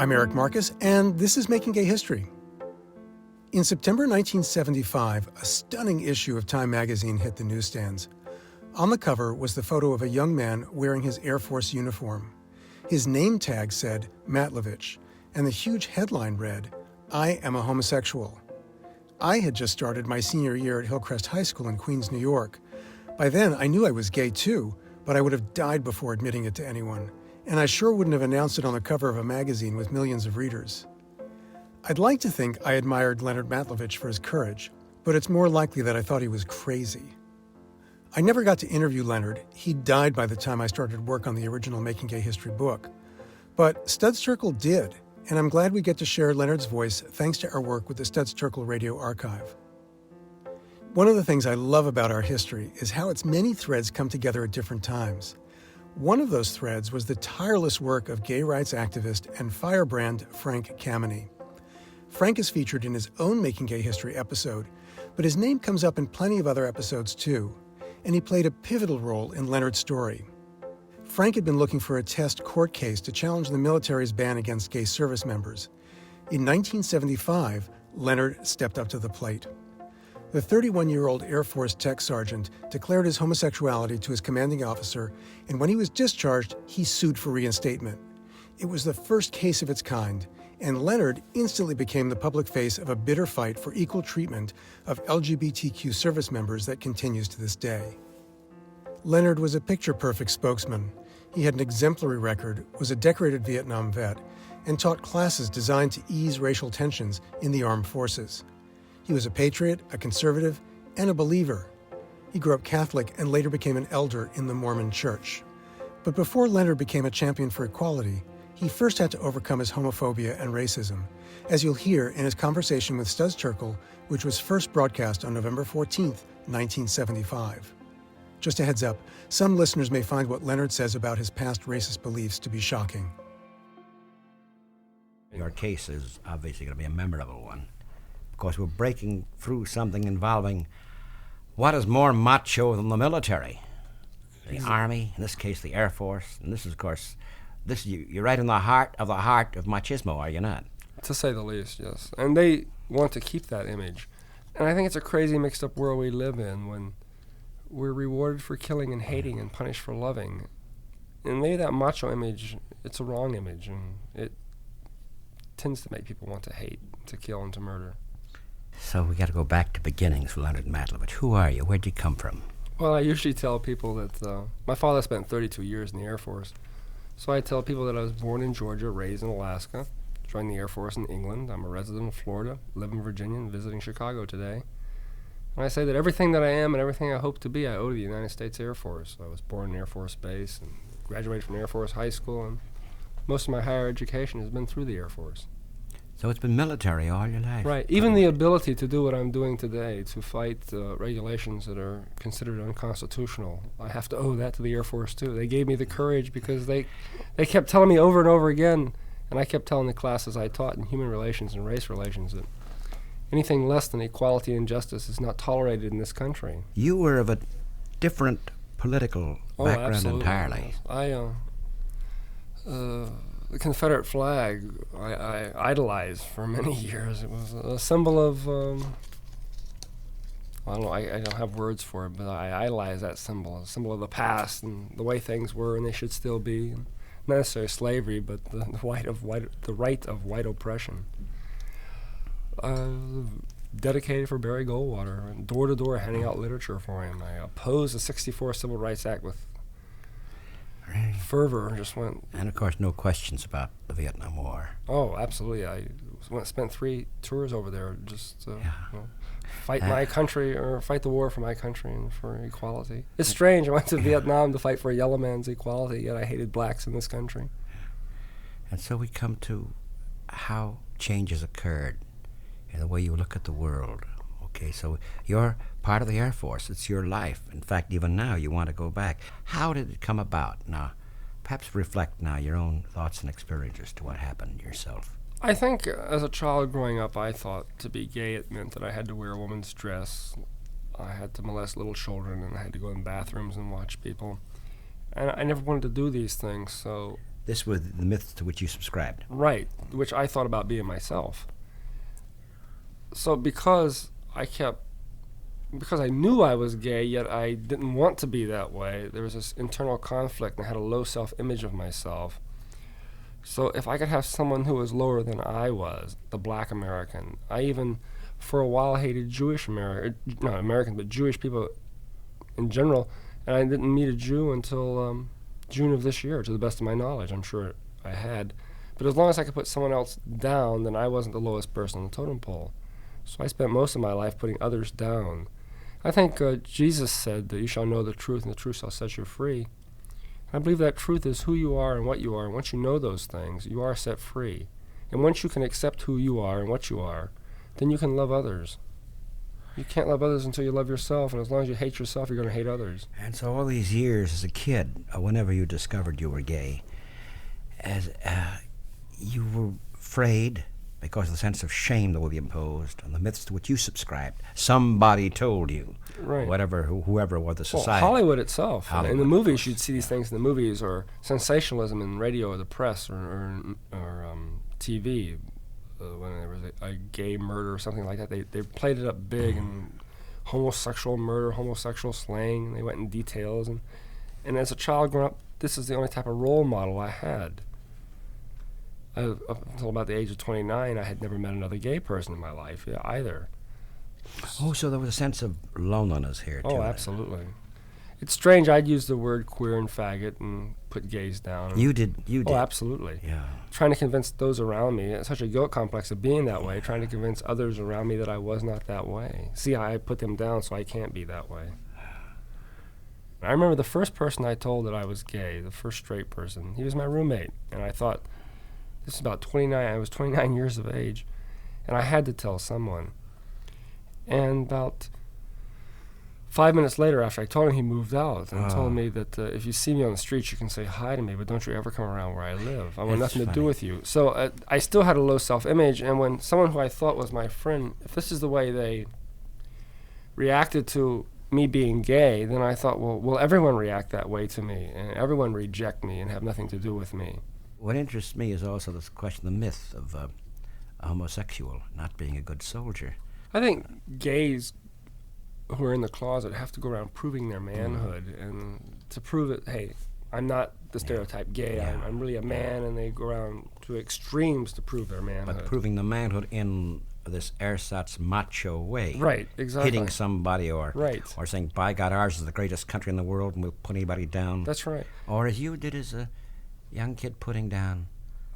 I'm Eric Marcus, and this is Making Gay History. In September 1975, a stunning issue of Time magazine hit the newsstands. On the cover was the photo of a young man wearing his Air Force uniform. His name tag said Matlovich, and the huge headline read, "I am a homosexual." I had just started my senior year at Hillcrest High School in Queens, New York. By then, I knew I was gay too, but I would have died before admitting it to anyone. And I sure wouldn't have announced it on the cover of a magazine with millions of readers. I'd like to think I admired Leonard Matlovich for his courage, but it's more likely that I thought he was crazy. I never got to interview Leonard. He died by the time I started work on the original Making Gay History book. But Studs Terkel did, and I'm glad we get to share Leonard's voice thanks to our work with the Studs Terkel Radio Archive. One of the things I love about our history is how its many threads come together at different times. One of those threads was the tireless work of gay rights activist and firebrand Frank Kameny. Frank is featured in his own Making Gay History episode, but his name comes up in plenty of other episodes too, and he played a pivotal role in Leonard's story. Frank had been looking for a test court case to challenge the military's ban against gay service members. In 1975, Leonard stepped up to the plate. The 31-year-old Air Force tech sergeant declared his homosexuality to his commanding officer, and when he was discharged, he sued for reinstatement. It was the first case of its kind, and Leonard instantly became the public face of a bitter fight for equal treatment of LGBTQ service members that continues to this day. Leonard was a picture-perfect spokesman. He had an exemplary record, was a decorated Vietnam vet, and taught classes designed to ease racial tensions in the armed forces. He was a patriot, a conservative, and a believer. He grew up Catholic and later became an elder in the Mormon Church. But before Leonard became a champion for equality, he first had to overcome his homophobia and racism, as you'll hear in his conversation with Studs Terkel, which was first broadcast on November 14th, 1975. Just a heads up, some listeners may find what Leonard says about his past racist beliefs to be shocking. Your case is obviously going to be a memorable one. Of course, we're breaking through something involving what is more macho than the military. The Army, in this case the Air Force, and this is, of course, you're right in the heart of machismo, are you not? To say the least, yes. And they want to keep that image. And I think it's a crazy mixed up world we live in when we're rewarded for killing and hating and punished for loving. And maybe that macho image, it's a wrong image, and it tends to make people want to hate, to kill, and to murder. So we got to go back to beginnings, Leonard Matlovich. Who are you? Where'd you come from? Well, I usually tell people that my father spent 32 years in the Air Force. So I tell people that I was born in Georgia, raised in Alaska, joined the Air Force in England. I'm a resident of Florida, live in Virginia, and visiting Chicago today. And I say that everything that I am and everything I hope to be, I owe to the United States Air Force. I was born in Air Force Base and graduated from Air Force High School, and most of my higher education has been through the Air Force. So it's been military all your life. Right. Even the ability to do what I'm doing today, to fight regulations that are considered unconstitutional, I have to owe that to the Air Force, too. They gave me the courage because they kept telling me over and over again, and I kept telling the classes I taught in human relations and race relations that anything less than equality and justice is not tolerated in this country. You were of a different political background absolutely. Entirely. Yes. The Confederate flag, I idolized for many years. It was a symbol of, I don't know, I don't have words for it, but I idolized that symbol, a symbol of the past and the way things were and they should still be. And not necessarily slavery, but the right of white oppression. Dedicated for Barry Goldwater, and door to door handing out literature for him. I opposed the '64 Civil Rights Act with fervor. Just went. And of course, no questions about the Vietnam War. Oh, absolutely. I spent 3 tours over there, just fight my country, or fight the war for my country and for equality. It's strange. I went to Vietnam to fight for a yellow man's equality, yet I hated blacks in this country. And so we come to how changes occurred in the way you look at the world. Okay, so you're part of the Air Force. It's your life. In fact, even now you want to go back. How did it come about? Now, perhaps reflect now your own thoughts and experiences to what happened yourself. I think as a child growing up, I thought to be gay it meant that I had to wear a woman's dress. I had to molest little children, and I had to go in bathrooms and watch people. And I never wanted to do these things, so This was the myths to which you subscribed. Right, which I thought about being myself. So because I knew I was gay, yet I didn't want to be that way, there was this internal conflict, and I had a low self-image of myself. So if I could have someone who was lower than I was, the black American, I even, for a while, hated not Americans, but Jewish people in general, and I didn't meet a Jew until June of this year, to the best of my knowledge. I'm sure I had. But as long as I could put someone else down, then I wasn't the lowest person on the totem pole. So I spent most of my life putting others down. I think Jesus said that you shall know the truth, and the truth shall set you free. I believe that truth is who you are and what you are, and once you know those things, you are set free. And once you can accept who you are and what you are, then you can love others. You can't love others until you love yourself, and as long as you hate yourself, you're going to hate others. And so all these years as a kid, whenever you discovered you were gay, as you were afraid because of the sense of shame that would be imposed and the myths to which you subscribed. Somebody told you, right. Whoever was the society. Well, Hollywood itself. Hollywood, in the movies, you'd see these things in the movies, or sensationalism in radio or the press or TV. When there was a gay murder or something like that, they played it up big, and homosexual murder, homosexual slang, and they went in details. And as a child growing up, this is the only type of role model I had. Up until about the age of 29, I had never met another gay person in my life either. Oh, so there was a sense of loneliness here, too. Oh, absolutely. It's strange. I'd use the word queer and faggot and put gays down. You did. Oh, absolutely. Yeah. Trying to convince those around me, it's such a guilt complex of being that way, trying to convince others around me that I was not that way. See, I put them down so I can't be that way. I remember the first person I told that I was gay, the first straight person, he was my roommate. And I thought, this is about 29, I was 29 years of age, and I had to tell someone. And about 5 minutes later, after I told him, he moved out and told me that if you see me on the street, you can say hi to me, but don't you ever come around where I live. I want nothing to do with you. So I still had a low self-image, and when someone who I thought was my friend, if this is the way they reacted to me being gay, then I thought, well, will everyone react that way to me, and everyone reject me and have nothing to do with me? What interests me is also this question, the myth of a homosexual not being a good soldier. I think gays who are in the closet have to go around proving their manhood, and to prove that, hey, I'm not the stereotype gay, I'm really a man, and they go around to extremes to prove their manhood. But proving the manhood in this ersatz macho way. Right, exactly. Hitting somebody or saying, by God, ours is the greatest country in the world and we'll put anybody down. That's right. Or as you did as a young kid, putting down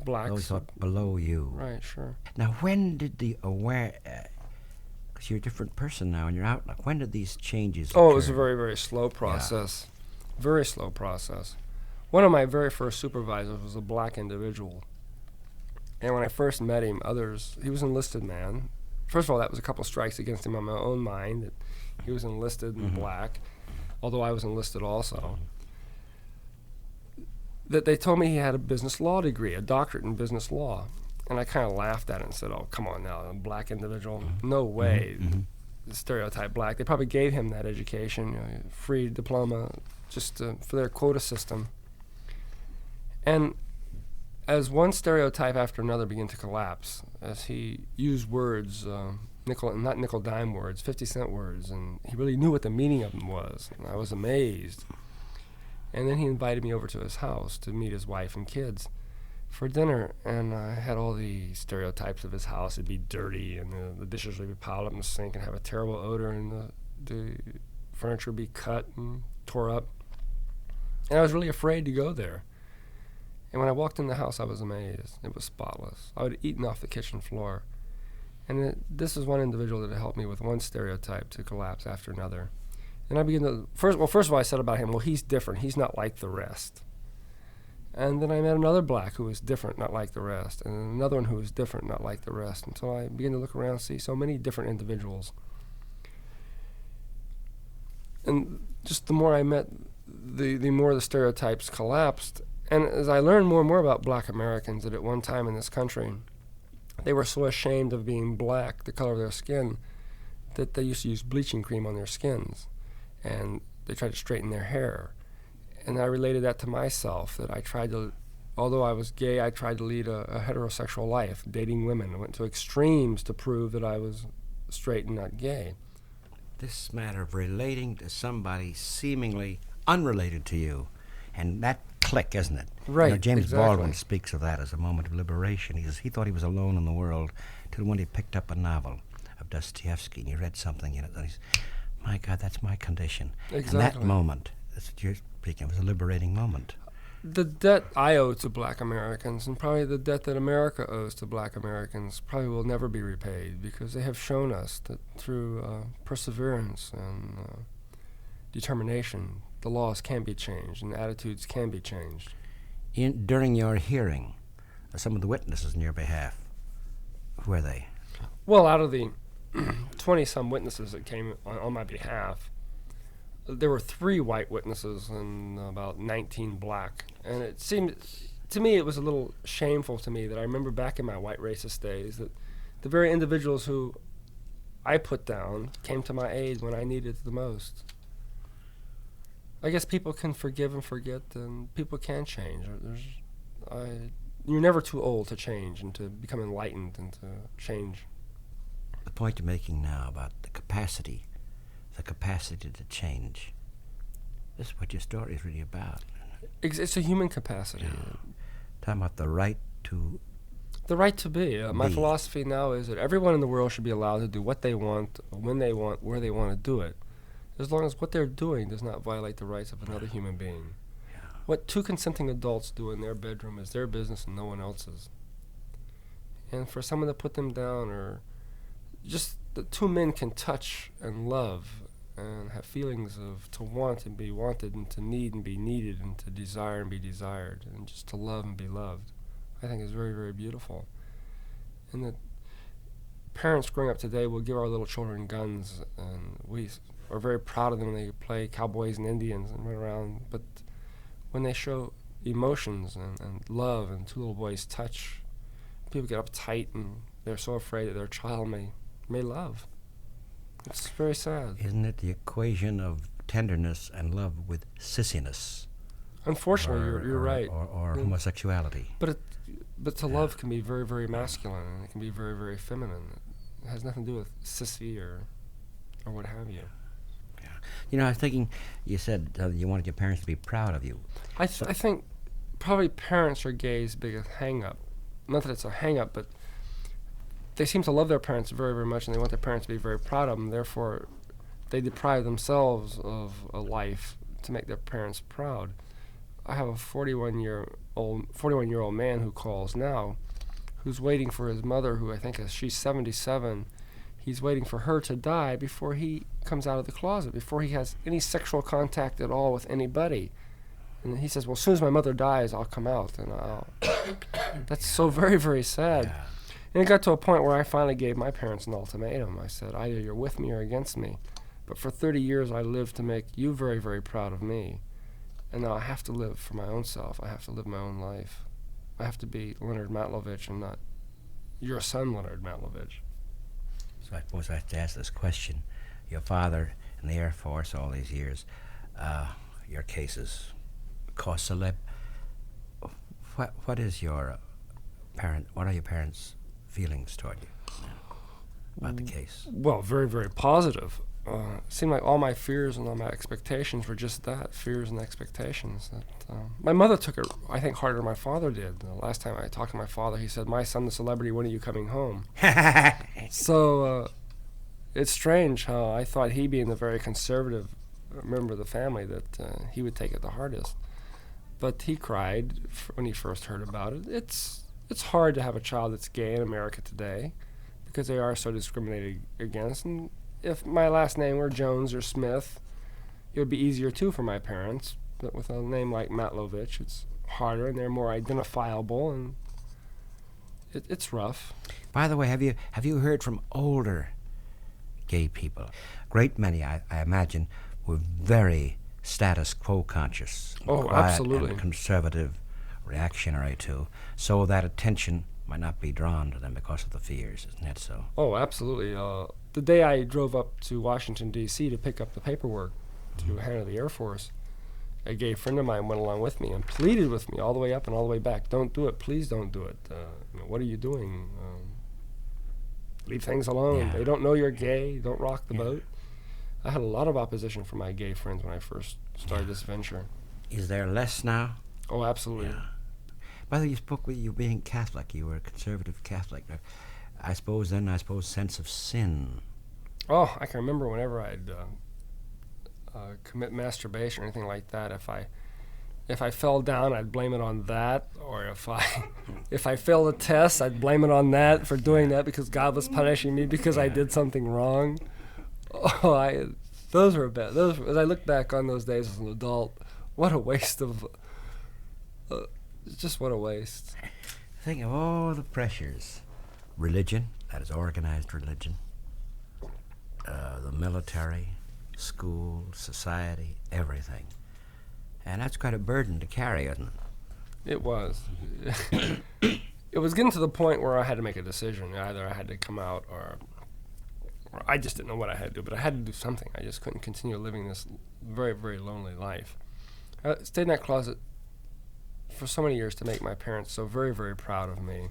blacks. Those thought below you. Right, sure. Now, when did the because you're a different person now and you're out, like, when did these changes occur? It was a very, very slow process. Yeah. Very slow process. One of my very first supervisors was a black individual. And when I first met him, he was an enlisted man. First of all, that was a couple strikes against him on my own mind, that he was enlisted and black, although I was enlisted also. That they told me he had a business law degree, a doctorate in business law. And I kind of laughed at it and said, oh, come on now, a black individual? No way. The stereotype black. They probably gave him that education, free diploma, just for their quota system. And as one stereotype after another began to collapse, as he used words, not nickel-dime words, 50-cent words, and he really knew what the meaning of them was, and I was amazed. And then he invited me over to his house to meet his wife and kids for dinner, and I had all the stereotypes of his house. It'd be dirty, and the dishes would be piled up in the sink and have a terrible odor, and the furniture would be cut and tore up. And I was really afraid to go there. And when I walked in the house, I was amazed. It was spotless. I had eaten off the kitchen floor. And this is one individual that helped me with one stereotype to collapse after another. And I began to, first of all, I said about him, well, he's different. He's not like the rest. And then I met another black who was different, not like the rest, and another one who was different, not like the rest, until I began to look around and see so many different individuals. And just the more I met, the more the stereotypes collapsed. And as I learned more and more about black Americans, that at one time in this country, they were so ashamed of being black, the color of their skin, that they used to use bleaching cream on their skins, and they tried to straighten their hair. And I related that to myself, that I tried to although I was gay, I tried to lead a heterosexual life, dating women. I went to extremes to prove that I was straight and not gay. This matter of relating to somebody seemingly unrelated to you, and that click, isn't it? Right, You know, James exactly. Baldwin speaks of that as a moment of liberation. He says he thought he was alone in the world till when he picked up a novel of Dostoevsky and he read something in it, and he said, my God, that's my condition. Exactly. And that moment, that's what you're speaking of, was a liberating moment. The debt I owe to black Americans, and probably the debt that America owes to black Americans, probably will never be repaid, because they have shown us that through perseverance and determination, the laws can be changed and attitudes can be changed. During your hearing, some of the witnesses in your behalf, who are they? Well, out of the 20-some witnesses that came on my behalf, there were 3 white witnesses and about 19 black. And it seemed, to me, it was a little shameful to me that I remember back in my white racist days that the very individuals who I put down came to my aid when I needed it the most. I guess people can forgive and forget, and people can change. You're never too old to change and to become enlightened and to change. The point you're making now about the capacity to change. This is what your story is really about. It's a human capacity. Yeah. Talking about the right to be. My be. philosophy now is that everyone in the world should be allowed to do what they want, when they want, where they want to do it, as long as what they're doing does not violate the rights of another human being. Yeah. What 2 consenting adults do in their bedroom is their business and no one else's. And for someone to put them down, or just the 2 men can touch and love and have feelings of to want and be wanted, and to need and be needed, and to desire and be desired, and just to love and be loved, I think is very, very beautiful. And that parents growing up today will give our little children guns, and we are very proud of them when they play cowboys and Indians and run around, but when they show emotions and love, and 2 little boys touch, people get uptight and they're so afraid that their child may love. It's very sad. Isn't it the equation of tenderness and love with sissiness? Unfortunately, you're right. Or homosexuality. But to love can be very, very masculine, and it can be very, very feminine. It has nothing to do with sissy or what have you. Yeah. You know, I was thinking, you said you wanted your parents to be proud of you. I think probably parents are gay's biggest hang-up. Not that it's a hang-up, but they seem to love their parents very, very much, and they want their parents to be very proud of them. Therefore, they deprive themselves of a life to make their parents proud. I have a 41-year-old man who calls now, who's waiting for his mother, who I think she's 77. He's waiting for her to die before he comes out of the closet, before he has any sexual contact at all with anybody. And he says, well, as soon as my mother dies, I'll come out. And that's so very, very sad. Yeah. And it got to a point where I finally gave my parents an ultimatum. I said, either you're with me or against me. But for 30 years, I lived to make you very, very proud of me. And now I have to live for my own self. I have to live my own life. I have to be Leonard Matlovich and not your son, Leonard Matlovich. So I suppose I have to ask this question. Your father in the Air Force all these years, your cases, cause celeb. What is your what are your parents' feelings toward you about the case? Well, very, very positive. It seemed like all my fears and all my expectations were just that, fears and expectations. That my mother took it, I think, harder than my father did. The last time I talked to my father, he said, my son, the celebrity, when are you coming home? So it's strange how I thought he, being the very conservative member of the family, that he would take it the hardest. But he cried when he first heard about it. It's hard to have a child that's gay in America today because they are so discriminated against. And if my last name were Jones or Smith, it would be easier too for my parents. But with a name like Matlovich, it's harder and they're more identifiable, and it's rough. By the way, have you heard from older gay people? Great many, I imagine, were very status quo conscious. Oh, quiet absolutely. And conservative, reactionary too, so that attention might not be drawn to them because of the fears. Isn't that so? Oh, absolutely. The day I drove up to Washington, D.C. to pick up the paperwork to hand to the Air Force, A gay friend of mine went along with me and pleaded with me all the way up and all the way back. Don't do it. Please don't do it. What are you doing? Leave things alone. Yeah. They don't know you're gay. Don't rock the boat. I had a lot of opposition from my gay friends when I first started this venture. Is there less now? Oh, absolutely. Yeah. By the way, you spoke with you being Catholic. You were a conservative Catholic. I suppose sense of sin. Oh, I can remember whenever I'd commit masturbation or anything like that. If I fell down, I'd blame it on that. Or if I failed a test, I'd blame it on that for doing that because God was punishing me because I did something wrong. Oh, those were bad. As I look back on those days as an adult, what a waste of. Just what a waste. Think of all the pressures. Religion, that is organized religion. The military, school, society, everything. And that's quite a burden to carry, isn't it? It was. It was getting to the point where I had to make a decision. Either I had to come out or I just didn't know what I had to do, but I had to do something. I just couldn't continue living this very, very lonely life. I stayed in that closet for so many years to make my parents so very, very proud of me.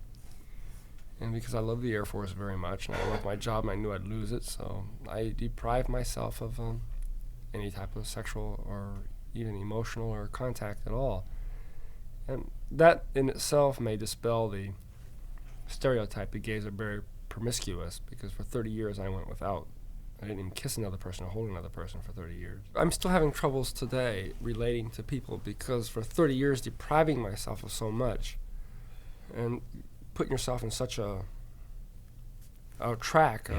And because I love the Air Force very much, and I loved my job, and I knew I'd lose it, so I deprived myself of any type of sexual or even emotional or contact at all. And that in itself may dispel the stereotype that gays are very promiscuous, because for 30 years I went without. I didn't even kiss another person or hold another person for 30 years. I'm still having troubles today relating to people because for 30 years depriving myself of so much and putting yourself in such a track,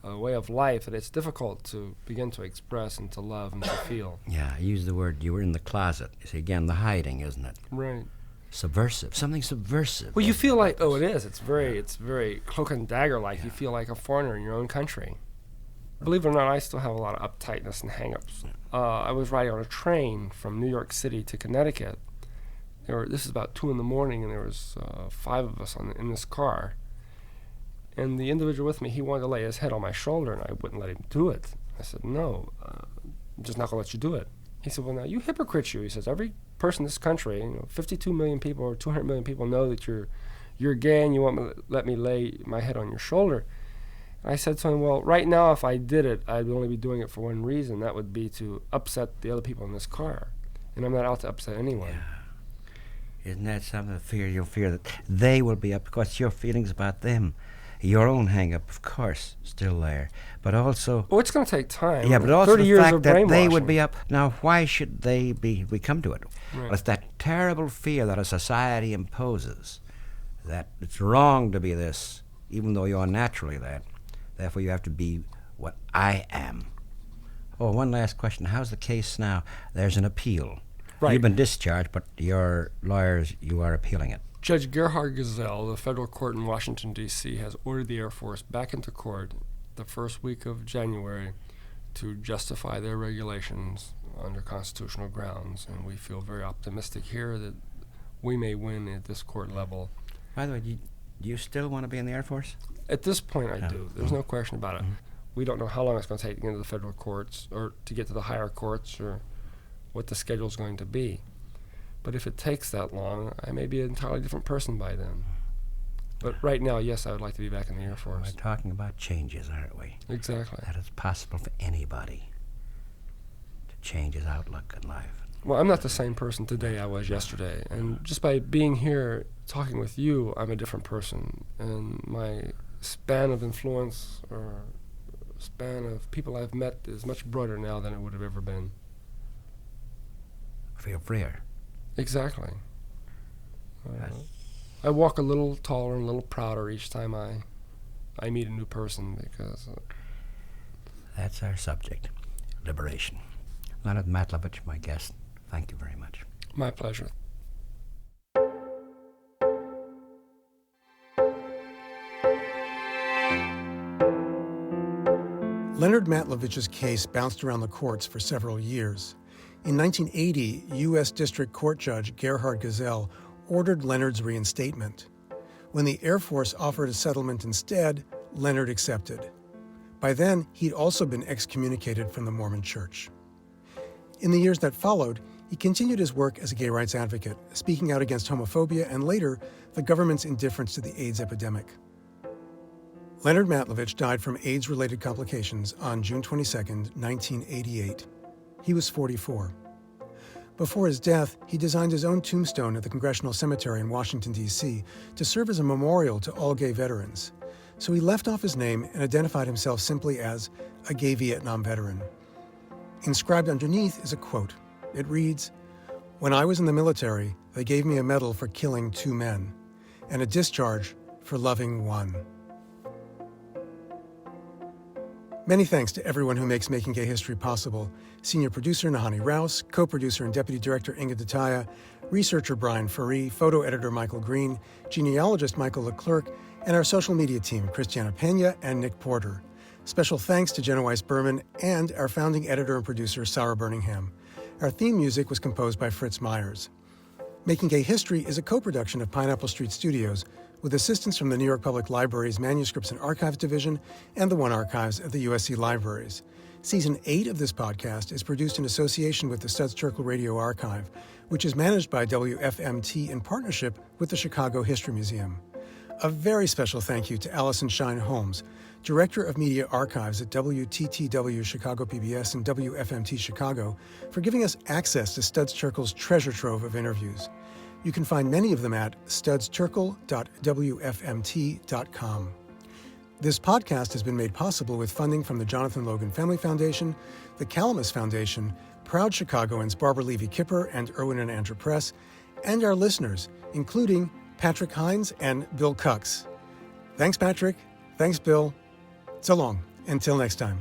a way of life, that it's difficult to begin to express and to love and to feel. Yeah, I use the word, you were in the closet. You see, again, the hiding, isn't it? Right. Subversive, something subversive. Well, you feel like, it is. It's very cloak and dagger-like. Yeah. You feel like a foreigner in your own country. Believe it or not, I still have a lot of uptightness and hang-ups. I was riding on a train from New York City to Connecticut. This is about 2 in the morning, and there was 5 of us in this car. And the individual with me, he wanted to lay his head on my shoulder, and I wouldn't let him do it. I said, no, I'm just not going to let you do it. He said, well, now, you hypocrite, you. He says, every person in this country, 52 million people or 200 million people know that you're gay and you want to let me lay my head on your shoulder. And I said to him, well, right now, if I did it, I'd only be doing it for one reason. That would be to upset the other people in this car. And I'm not out to upset anyone. Yeah. Isn't that something, you'll fear that they will be up, because your feelings about them, your own hang-up, of course, still there, but also... Well, it's going to take time. Yeah, but also 30 the years fact of that they would brainwashing. be up. Now, why should they be? We come to it. Right. Well, it's that terrible fear that a society imposes, that it's wrong to be this, even though you're naturally that. Therefore, you have to be what I am. Oh, one last question. How's the case now? There's an appeal. Right. You've been discharged, but your lawyers, you are appealing it. Judge Gerhard Gesell, the federal court in Washington, D.C., has ordered the Air Force back into court the first week of January to justify their regulations under constitutional grounds. And we feel very optimistic here that we may win at this court level. By the way, do you still want to be in the Air Force? At this point, I do. There's no question about it. Mm-hmm. We don't know how long it's going to take to get into the federal courts or to get to the higher courts or what the schedule is going to be. But if it takes that long, I may be an entirely different person by then. But right now, yes, I would like to be back in the Air Force. We're talking about changes, aren't we? Exactly. That it's possible for anybody to change his outlook in life. Well, I'm not the same person today I was yesterday. And just by being here talking with you, I'm a different person. And my span of influence or span of people I've met is much broader now than it would have ever been. Feel freer. Exactly. I walk a little taller and a little prouder each time I meet a new person because... That's our subject, liberation. Leonard Matlovich, my guest, thank you very much. My pleasure. Leonard Matlovich's case bounced around the courts for several years. In 1980, U.S. District Court Judge Gerhard Gesell ordered Leonard's reinstatement. When the Air Force offered a settlement instead, Leonard accepted. By then, he'd also been excommunicated from the Mormon Church. In the years that followed, He continued his work as a gay rights advocate, speaking out against homophobia and later the government's indifference to the AIDS epidemic. Leonard Matlovich died from AIDS-related complications on June 22, 1988. He was 44. Before his death, he designed his own tombstone at the Congressional Cemetery in Washington, D.C., to serve as a memorial to all gay veterans. So he left off his name and identified himself simply as a gay Vietnam veteran. Inscribed underneath is a quote. It reads, "When I was in the military, they gave me a medal for killing 2 men and a discharge for loving 1. Many thanks to everyone who makes Making Gay History possible. Senior producer Nahani Rouse, co-producer and deputy director Inga Dataya, researcher Brian Faree, photo editor Michael Green, genealogist Michael Leclerc, and our social media team, Christiana Pena and Nick Porter. Special thanks to Jenna Weiss-Berman and our founding editor and producer, Sarah Birmingham. Our theme music was composed by Fritz Myers. Making Gay History is a co-production of Pineapple Street Studios with assistance from the New York Public Library's Manuscripts and Archives Division and the One Archives at the USC Libraries. Season 8 of this podcast is produced in association with the Studs Terkel Radio Archive, which is managed by WFMT in partnership with the Chicago History Museum. A very special thank you to Allison Shine Holmes, Director of Media Archives at WTTW Chicago PBS and WFMT Chicago, for giving us access to Studs Terkel's treasure trove of interviews. You can find many of them at studsterkel.wfmt.com. This podcast has been made possible with funding from the Jonathan Logan Family Foundation, the Calamus Foundation, Proud Chicagoans Barbara Levy-Kipper and Irwin and Andrew Press, and our listeners, including Patrick Hines and Bill Cux. Thanks, Patrick. Thanks, Bill. So long. Until next time.